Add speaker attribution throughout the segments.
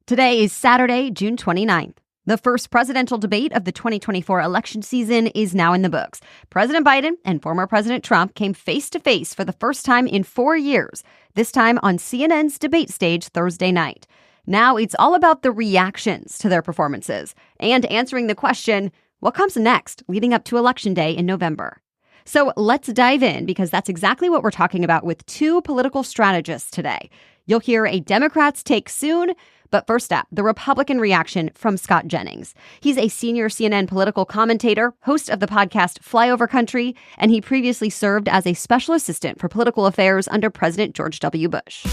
Speaker 1: Today is Saturday, June 29th. The first presidential debate of the 2024 election season is now in the books. President Biden and former President Trump came face to face for the first time in 4 years, this time on CNN's debate stage Thursday night. Now it's all about the reactions to their performances and answering the question, what comes next leading up to Election Day in November? So let's dive in, because that's exactly what we're talking about with two political strategists today. You'll hear a Democrat's take soon, but first up, the Republican reaction from Scott Jennings. He's a senior CNN political commentator, host of the podcast Flyover Country, and he previously served as a special assistant for political affairs under President George W. Bush.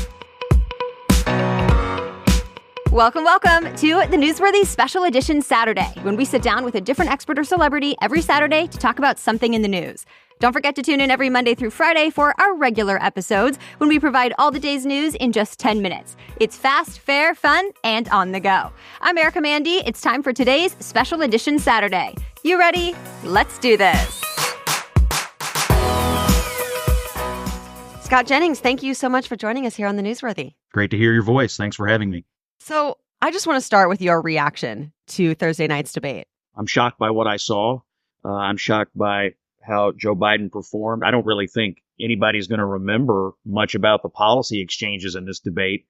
Speaker 1: Welcome to the Newsworthy Special Edition Saturday, when we sit down with a different expert or celebrity every Saturday to talk about something in the news. Don't forget to tune in every Monday through Friday for our regular episodes, when we provide all the day's news in just 10 minutes. It's fast, fair, fun, and on the go. I'm Erica Mandy. It's time for today's Special Edition Saturday. You ready? Let's do this. Scott Jennings, thank you so much for joining us here on the Newsworthy.
Speaker 2: Great to hear your voice. Thanks for having me.
Speaker 1: So I just want to start with your reaction to Thursday night's debate.
Speaker 2: I'm shocked by what I saw. I'm shocked by how Joe Biden performed. I don't really think anybody's going to remember much about the policy exchanges in this debate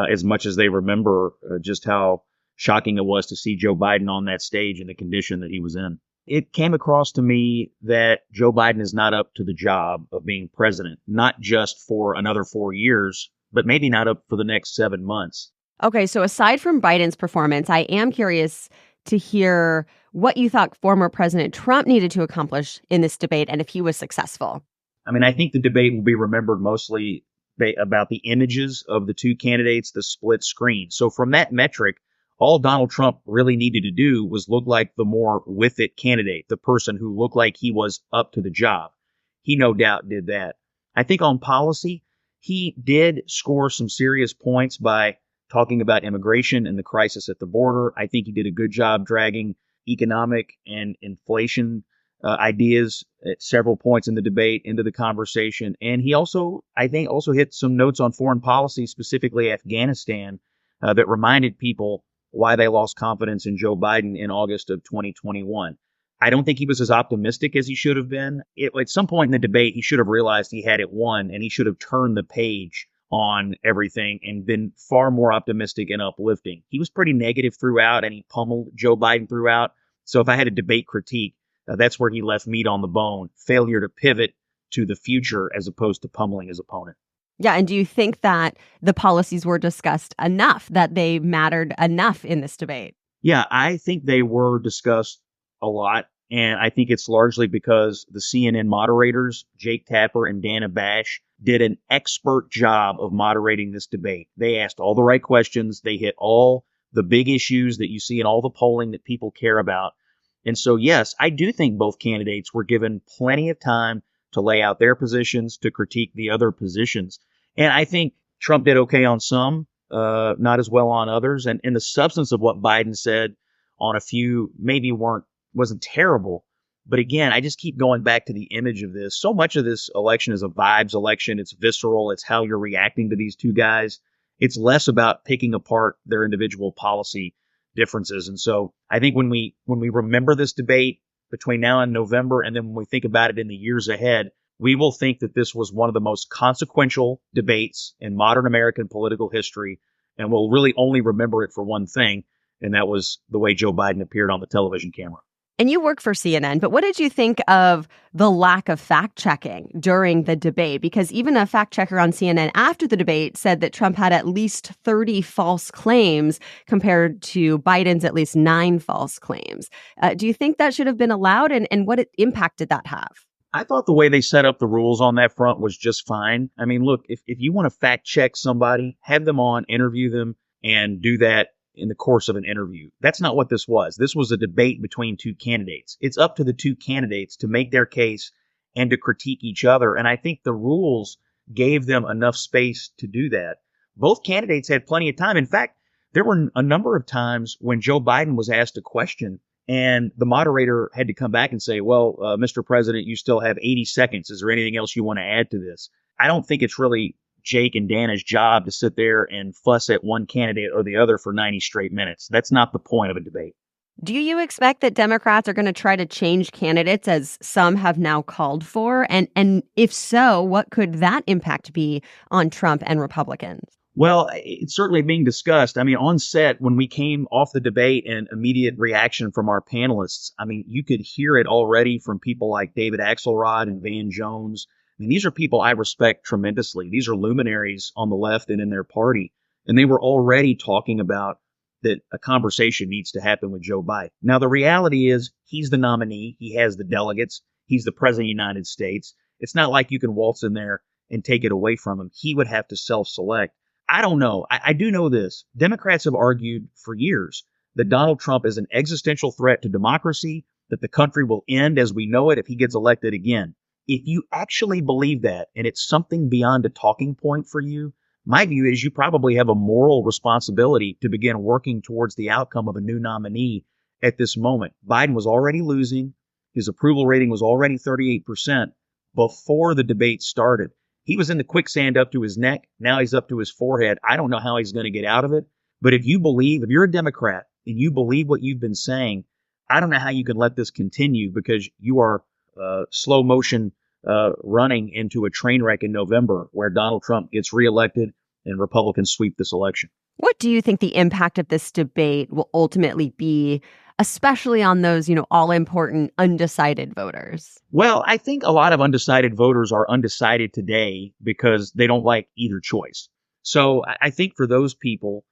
Speaker 2: as much as they remember just how shocking it was to see Joe Biden on that stage in the condition that he was in. It came across to me that Joe Biden is not up to the job of being president, not just for another 4 years, but maybe not up for the next 7 months.
Speaker 1: Okay, so aside from Biden's performance, I am curious to hear what you thought former President Trump needed to accomplish in this debate and if he was successful.
Speaker 2: I mean, I think the debate will be remembered mostly about the images of the two candidates, the split screen. So from that metric, all Donald Trump really needed to do was look like the more with it candidate, the person who looked like he was up to the job. He no doubt did that. I think on policy, he did score some serious points by talking about immigration and the crisis at the border. I think he did a good job dragging economic and inflation ideas at several points in the debate into the conversation. And he also, I think, hit some notes on foreign policy, specifically Afghanistan, that reminded people why they lost confidence in Joe Biden in August of 2021. I don't think he was as optimistic as he should have been. At some point in the debate, he should have realized he had it won, and he should have turned the page on everything and been far more optimistic and uplifting. He was pretty negative throughout, and he pummeled Joe Biden throughout. So if I had a debate critique, that's where he left meat on the bone. Failure to pivot to the future as opposed to pummeling his opponent.
Speaker 1: Yeah, and do you think that the policies were discussed enough, that they mattered enough in this debate?
Speaker 2: Yeah, I think they were discussed a lot. And I think it's largely because the CNN moderators, Jake Tapper and Dana Bash, did an expert job of moderating this debate. They asked all the right questions. They hit all the big issues that you see in all the polling that people care about. And so, yes, I do think both candidates were given plenty of time to lay out their positions, to critique the other positions. And I think Trump did okay on some, not as well on others. And the substance of what Biden said on a few maybe wasn't terrible. But again, I just keep going back to the image of this. So much of this election is a vibes election. It's visceral. It's how you're reacting to these two guys. It's less about picking apart their individual policy differences. And so I think when we remember this debate between now and November, and then when we think about it in the years ahead, we will think that this was one of the most consequential debates in modern American political history. And we'll really only remember it for one thing, and that was the way Joe Biden appeared on the television camera.
Speaker 1: And you work for CNN, but what did you think of the lack of fact-checking during the debate? Because even a fact-checker on CNN after the debate said that Trump had at least 30 false claims compared to Biden's at least 9 false claims. Do you think that should have been allowed, and what impact did that have?
Speaker 2: I thought the way they set up the rules on that front was just fine. I mean, look, if you want to fact-check somebody, have them on, interview them, and do that in the course of an interview. That's not what this was. This was a debate between two candidates. It's up to the two candidates to make their case and to critique each other. And I think the rules gave them enough space to do that. Both candidates had plenty of time. In fact, there were a number of times when Joe Biden was asked a question and the moderator had to come back and say, well, Mr. President, you still have 80 seconds. Is there anything else you want to add to this? I don't think it's really Jake and Dana's job to sit there and fuss at one candidate or the other for 90 straight minutes. That's not the point of a debate.
Speaker 1: Do you expect that Democrats are going to try to change candidates as some have now called for? And if so, what could that impact be on Trump and Republicans?
Speaker 2: Well, it's certainly being discussed. I mean, on set, when we came off the debate and immediate reaction from our panelists, I mean, you could hear it already from people like David Axelrod and Van Jones. I mean, these are people I respect tremendously. These are luminaries on the left and in their party. And they were already talking about that a conversation needs to happen with Joe Biden. Now, the reality is he's the nominee. He has the delegates. He's the president of the United States. It's not like you can waltz in there and take it away from him. He would have to self-select. I don't know. I do know this. Democrats have argued for years that Donald Trump is an existential threat to democracy, that the country will end as we know it if he gets elected again. If you actually believe that, and it's something beyond a talking point for you, my view is you probably have a moral responsibility to begin working towards the outcome of a new nominee at this moment. Biden was already losing. His approval rating was already 38% before the debate started. He was in the quicksand up to his neck. Now he's up to his forehead. I don't know how he's going to get out of it. But if you're a Democrat and you believe what you've been saying, I don't know how you can let this continue, because you are slow motion running into a train wreck in November where Donald Trump gets reelected and Republicans sweep this election.
Speaker 1: What do you think the impact of this debate will ultimately be, especially on those, all-important undecided voters?
Speaker 2: Well, I think a lot of undecided voters are undecided today because they don't like either choice. So I think for those people,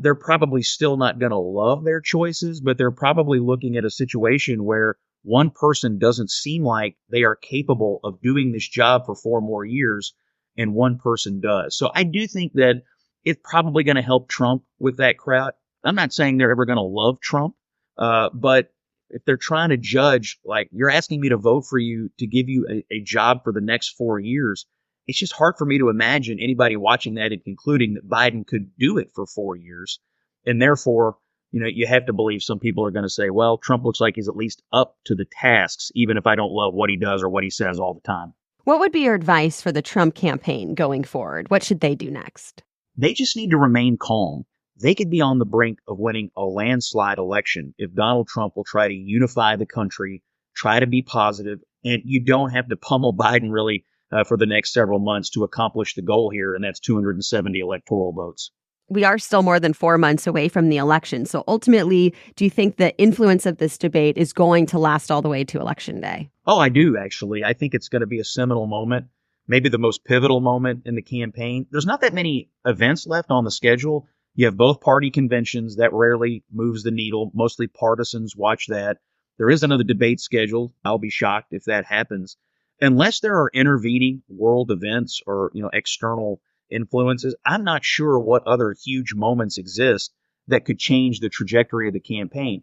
Speaker 2: they're probably still not going to love their choices, but they're probably looking at a situation where one person doesn't seem like they are capable of doing this job for 4 more years, and one person does. So I do think that it's probably going to help Trump with that crowd. I'm not saying they're ever going to love Trump, but if they're trying to judge, like, you're asking me to vote for you to give you a job for the next 4 years, it's just hard for me to imagine anybody watching that and concluding that Biden could do it for 4 years. And therefore, you have to believe some people are going to say, well, Trump looks like he's at least up to the tasks, even if I don't love what he does or what he says all the time.
Speaker 1: What would be your advice for the Trump campaign going forward? What should they do next?
Speaker 2: They just need to remain calm. They could be on the brink of winning a landslide election if Donald Trump will try to unify the country, try to be positive, and you don't have to pummel Biden really for the next several months to accomplish the goal here, and that's 270 electoral votes.
Speaker 1: We are still more than 4 months away from the election. So ultimately, do you think the influence of this debate is going to last all the way to Election Day?
Speaker 2: Oh, I do, actually. I think it's going to be a seminal moment, maybe the most pivotal moment in the campaign. There's not that many events left on the schedule. You have both party conventions. That rarely moves the needle. Mostly partisans watch that. There is another debate scheduled. I'll be shocked if that happens. Unless there are intervening world events or, external influences, I'm not sure what other huge moments exist that could change the trajectory of the campaign.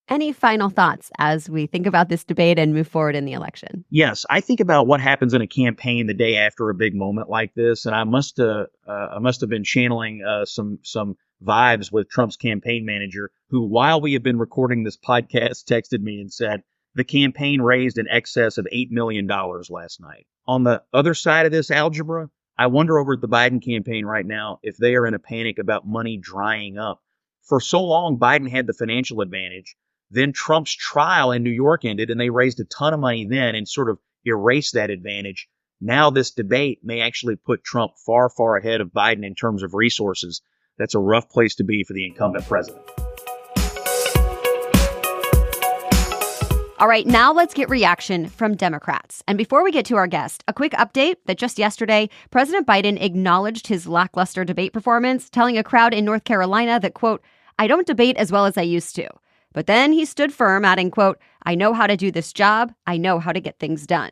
Speaker 1: Any final thoughts as we think about this debate and move forward in the election?
Speaker 2: Yes, I think about what happens in a campaign the day after a big moment like this, and I must have been channeling some vibes with Trump's campaign manager, who, while we have been recording this podcast, texted me and said the campaign raised in excess of $8 million last night. On the other side of this algebra, I wonder over at the Biden campaign right now if they are in a panic about money drying up. For so long, Biden had the financial advantage. Then Trump's trial in New York ended, and they raised a ton of money then and sort of erased that advantage. Now this debate may actually put Trump far, far ahead of Biden in terms of resources. That's a rough place to be for the incumbent president.
Speaker 1: All right, now let's get reaction from Democrats. And before we get to our guest, a quick update that just yesterday, President Biden acknowledged his lackluster debate performance, telling a crowd in North Carolina that, quote, "I don't debate as well as I used to." But then he stood firm, adding, quote, "I know how to do this job. I know how to get things done."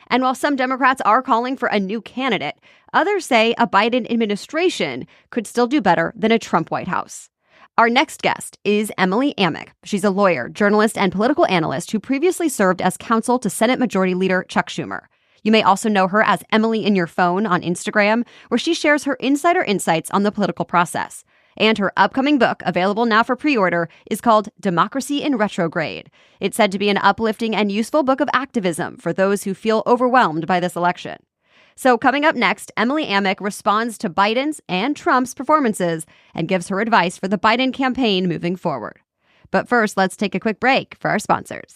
Speaker 1: And while some Democrats are calling for a new candidate, others say a Biden administration could still do better than a Trump White House. Our next guest is Emily Amick. She's a lawyer, journalist, and political analyst who previously served as counsel to Senate Majority Leader Chuck Schumer. You may also know her as Emily in Your Phone on Instagram, where she shares her insider insights on the political process. And her upcoming book, available now for pre-order, is called Democracy in Retrograde. It's said to be an uplifting and useful book of activism for those who feel overwhelmed by this election. So coming up next, Emily Amick responds to Biden's and Trump's performances and gives her advice for the Biden campaign moving forward. But first, let's take a quick break for our sponsors.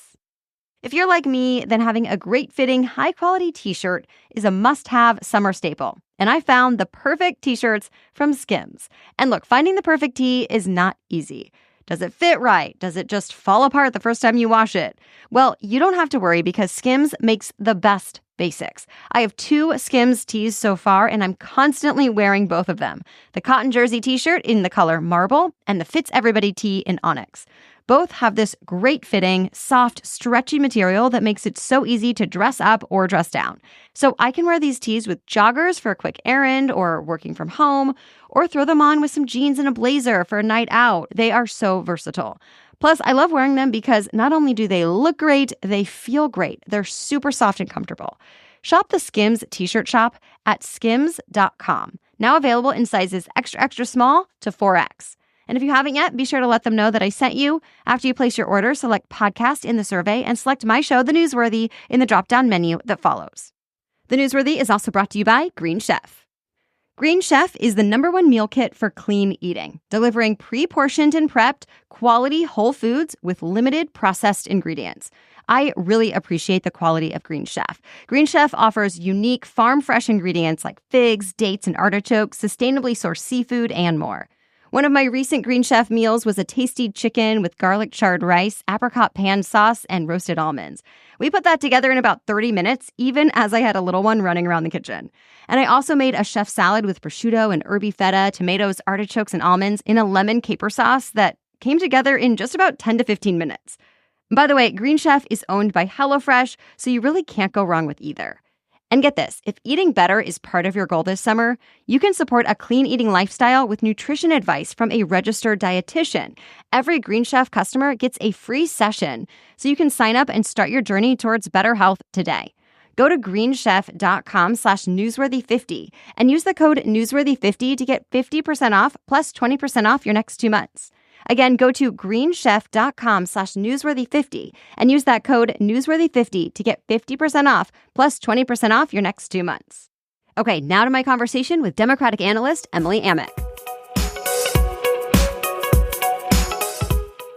Speaker 1: If you're like me, then having a great fitting, high quality t-shirt is a must-have summer staple. And I found the perfect t-shirts from SKIMS. And look, finding the perfect tee is not easy. Does it fit right? Does it just fall apart the first time you wash it? Well, you don't have to worry because SKIMS makes the best basics. I have 2 SKIMS tees so far, and I'm constantly wearing both of them. The cotton jersey t-shirt in the color marble and the Fits Everybody tee in onyx. Both have this great fitting, soft, stretchy material that makes it so easy to dress up or dress down. So I can wear these tees with joggers for a quick errand or working from home, or throw them on with some jeans and a blazer for a night out. They are so versatile. Plus, I love wearing them because not only do they look great, they feel great. They're super soft and comfortable. Shop the SKIMS T-Shirt Shop at skims.com. Now available in sizes extra, extra small to 4X. And if you haven't yet, be sure to let them know that I sent you. After you place your order, select podcast in the survey and select my show, The Newsworthy, in the drop-down menu that follows. The Newsworthy is also brought to you by Green Chef. Green Chef is the #1 meal kit for clean eating, delivering pre-portioned and prepped, quality whole foods with limited processed ingredients. I really appreciate the quality of Green Chef. Green Chef offers unique farm-fresh ingredients like figs, dates, and artichokes, sustainably sourced seafood, and more. One of my recent Green Chef meals was a tasty chicken with garlic charred rice, apricot pan sauce, and roasted almonds. We put that together in about 30 minutes, even as I had a little one running around the kitchen. And I also made a chef salad with prosciutto and herby feta, tomatoes, artichokes, and almonds in a lemon caper sauce that came together in just about 10 to 15 minutes. By the way, Green Chef is owned by HelloFresh, so you really can't go wrong with either. And get this, if eating better is part of your goal this summer, you can support a clean eating lifestyle with nutrition advice from a registered dietitian. Every Green Chef customer gets a free session, so you can sign up and start your journey towards better health today. Go to greenchef.com/newsworthy50 and use the code newsworthy50 to get 50% off plus 20% off your next 2 months. Again, go to greenchef.com/newsworthy50 and use that code newsworthy50 to get 50% off plus 20% off your next 2 months. Okay, now to my conversation with Democratic analyst Emily Amick.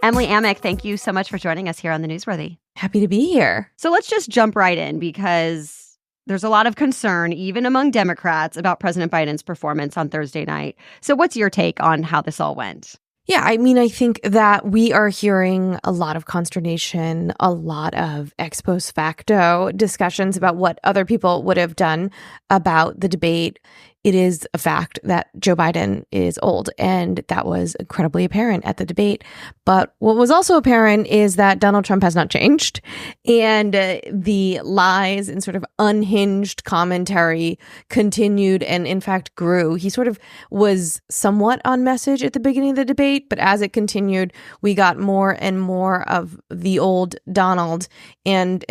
Speaker 1: Emily Amick, thank you so much for joining us here on The Newsworthy.
Speaker 3: Happy to be here.
Speaker 1: So let's just jump right in because there's a lot of concern, even among Democrats, about President Biden's performance on Thursday night. So what's your take on how this all went?
Speaker 3: Yeah, I mean, I think that we are hearing a lot of consternation, a lot of ex post facto discussions about what other people would have done about the debate. It is a fact that Joe Biden is old, and that was incredibly apparent at the debate. But what was also apparent is that Donald Trump has not changed, and the lies and sort of unhinged commentary continued and, in fact, grew. He sort of was somewhat on message at the beginning of the debate, but as it continued, we got more and more of the old Donald, and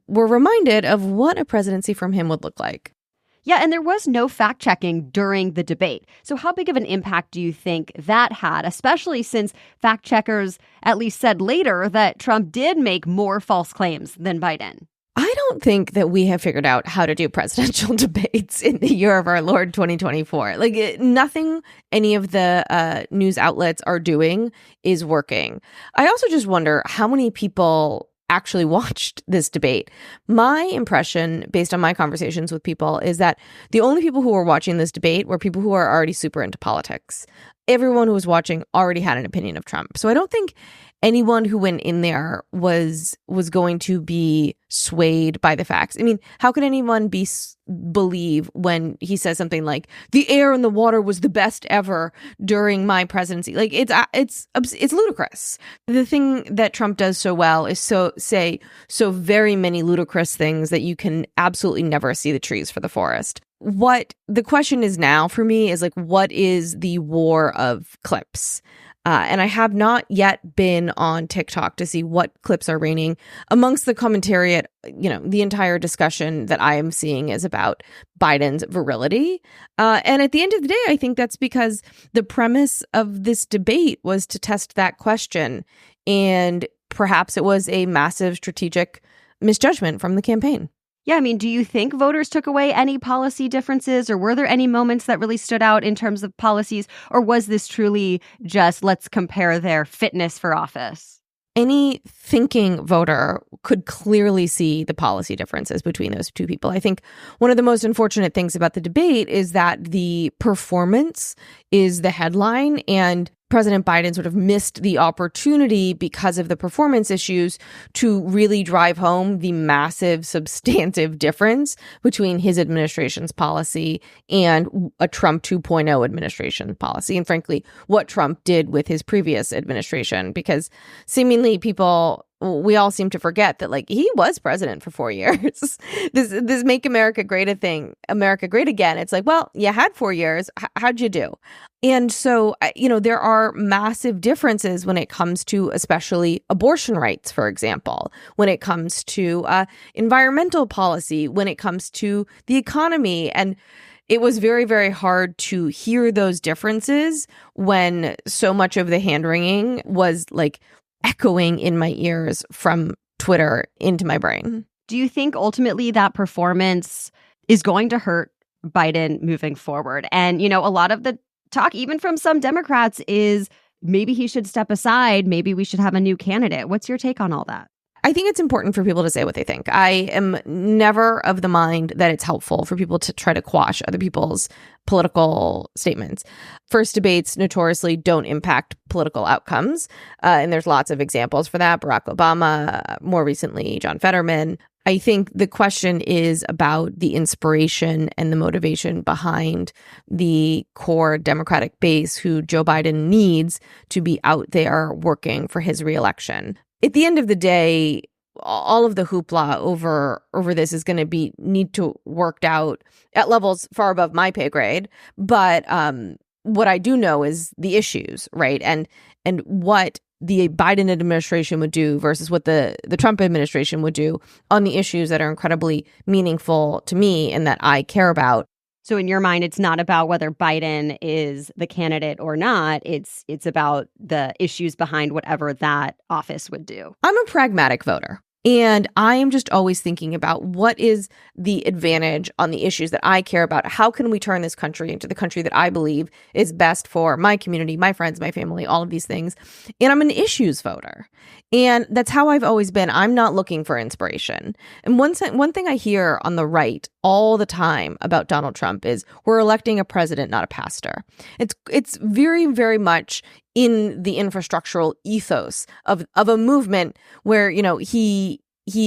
Speaker 3: we're reminded of what a presidency from him would look like.
Speaker 1: Yeah, and there was no fact-checking during the debate. So how big of an impact do you think that had, especially since fact-checkers at least said later that Trump did make more false claims than Biden?
Speaker 3: I don't think that we have figured out how to do presidential debates in the year of our Lord 2024. Nothing any of the news outlets are doing is working. I also just wonder how many people actually watched this debate. My impression, based on my conversations with people, is that the only people who were watching this debate were people who are already super into politics. Everyone who was watching already had an opinion of Trump. So I don't think anyone who went in there was going to be swayed by the facts. I mean, how could anyone believe when he says something like the air and the water was the best ever during my presidency? It's ludicrous. The thing that Trump does so well is say so very many ludicrous things that you can absolutely never see the trees for the forest. What the question is now for me is what is the war of clips? And I have not yet been on TikTok to see what clips are reigning amongst the commentariat. The entire discussion that I am seeing is about Biden's virility. And at the end of the day, I think that's because the premise of this debate was to test that question. And perhaps it was a massive strategic misjudgment from the campaign.
Speaker 1: Yeah, I mean, do you think voters took away any policy differences, or were there any moments that really stood out in terms of policies, or was this truly just let's compare their fitness for office?
Speaker 3: Any thinking voter could clearly see the policy differences between those two people. I think one of the most unfortunate things about the debate is that the performance is the headline, and President Biden sort of missed the opportunity because of the performance issues to really drive home the massive substantive difference between his administration's policy and a Trump 2.0 administration policy. And frankly, what Trump did with his previous administration, because seemingly we all seem to forget that, like, he was president for 4 years. this Make America Great Again. It's like, well, you had 4 years. How'd you do? And so, there are massive differences when it comes to especially abortion rights, for example, when it comes to environmental policy, when it comes to the economy. And it was very, very hard to hear those differences when so much of the hand-wringing was like echoing in my ears from Twitter into my brain.
Speaker 1: Do you think ultimately that performance is going to hurt Biden moving forward? And, a lot of the talk, even from some Democrats, is maybe he should step aside. Maybe we should have a new candidate. What's your take on all that?
Speaker 3: I think it's important for people to say what they think. I am never of the mind that it's helpful for people to try to quash other people's political statements. First debates notoriously don't impact political outcomes. And there's lots of examples for that. Barack Obama, more recently, John Fetterman. I think the question is about the inspiration and the motivation behind the core Democratic base who Joe Biden needs to be out there working for his reelection. At the end of the day, all of the hoopla over this is going to need to worked out at levels far above my pay grade. But what I do know is the issues, right? And what the Biden administration would do versus what the Trump administration would do on the issues that are incredibly meaningful to me and that I care about.
Speaker 1: So in your mind, it's not about whether Biden is the candidate or not. It's about the issues behind whatever that office would do.
Speaker 3: I'm a pragmatic voter. And I am just always thinking about what is the advantage on the issues that I care about. How can we turn this country into the country that I believe is best for my community, my friends, my family, all of these things. And I'm an issues voter. And that's how I've always been. I'm not looking for inspiration. And one thing I hear on the right all the time about Donald Trump is we're electing a president, not a pastor. It's very, very much in the infrastructural ethos of a movement where, he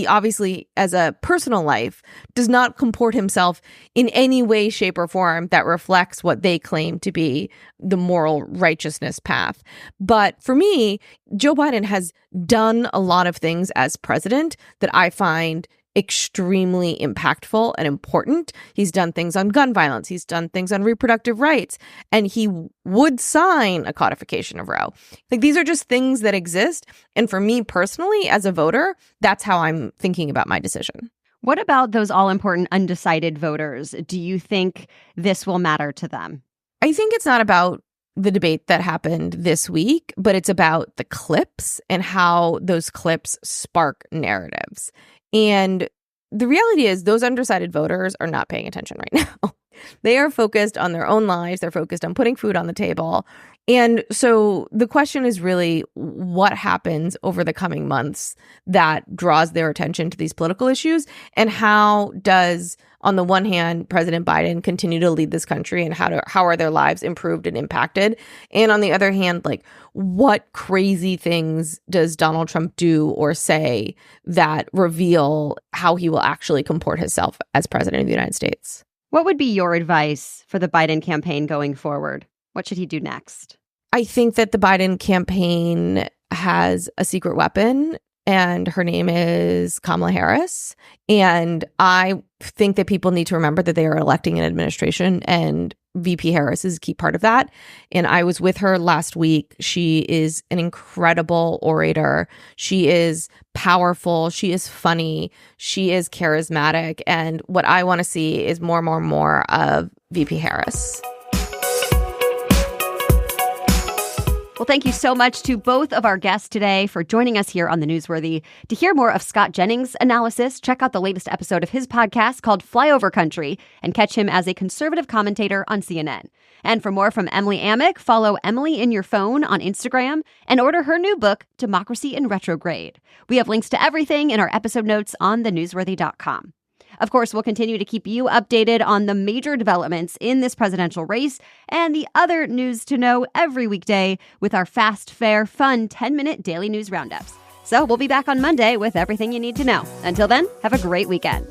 Speaker 3: obviously, as a personal life, does not comport himself in any way, shape, or form that reflects what they claim to be the moral righteousness path. But for me, Joe Biden has done a lot of things as president that I find extremely impactful and important. He's done things on gun violence. He's done things on reproductive rights. And he would sign a codification of Roe. Like, these are just things that exist. And for me personally, as a voter, that's how I'm thinking about my decision.
Speaker 1: What about those all-important undecided voters? Do you think this will matter to them?
Speaker 3: I think it's not about the debate that happened this week, but it's about the clips and how those clips spark narratives. And the reality is those undecided voters are not paying attention right now. They are focused on their own lives. They're focused on putting food on the table. And so the question is really what happens over the coming months that draws their attention to these political issues, and how does, on the one hand, President Biden continue to lead this country, and how are their lives improved and impacted? And on the other hand, like, what crazy things does Donald Trump do or say that reveal how he will actually comport himself as president of the United States?
Speaker 1: What would be your advice for the Biden campaign going forward? What should he do next?
Speaker 3: I think that the Biden campaign has a secret weapon, and her name is Kamala Harris. And I think that people need to remember that they are electing an administration, and VP Harris is a key part of that. And I was with her last week. She is an incredible orator. She is powerful. She is funny. She is charismatic. And what I want to see is more of VP Harris.
Speaker 1: Well, Well, thank you so much to both of our guests today for joining us here on The Newsworthy. To hear more of Scott Jennings' analysis, check out the latest episode of his podcast called Flyover Country and catch him as a conservative commentator on CNN. And for more from Emily Amick, follow Emily in your phone on Instagram and order her new book, Democracy in Retrograde. We have links to everything in our episode notes on thenewsworthy.com. Of course, we'll continue to keep you updated on the major developments in this presidential race and the other news to know every weekday with our fast, fair, fun 10-minute daily news roundups. So we'll be back on Monday with everything you need to know. Until then, have a great weekend.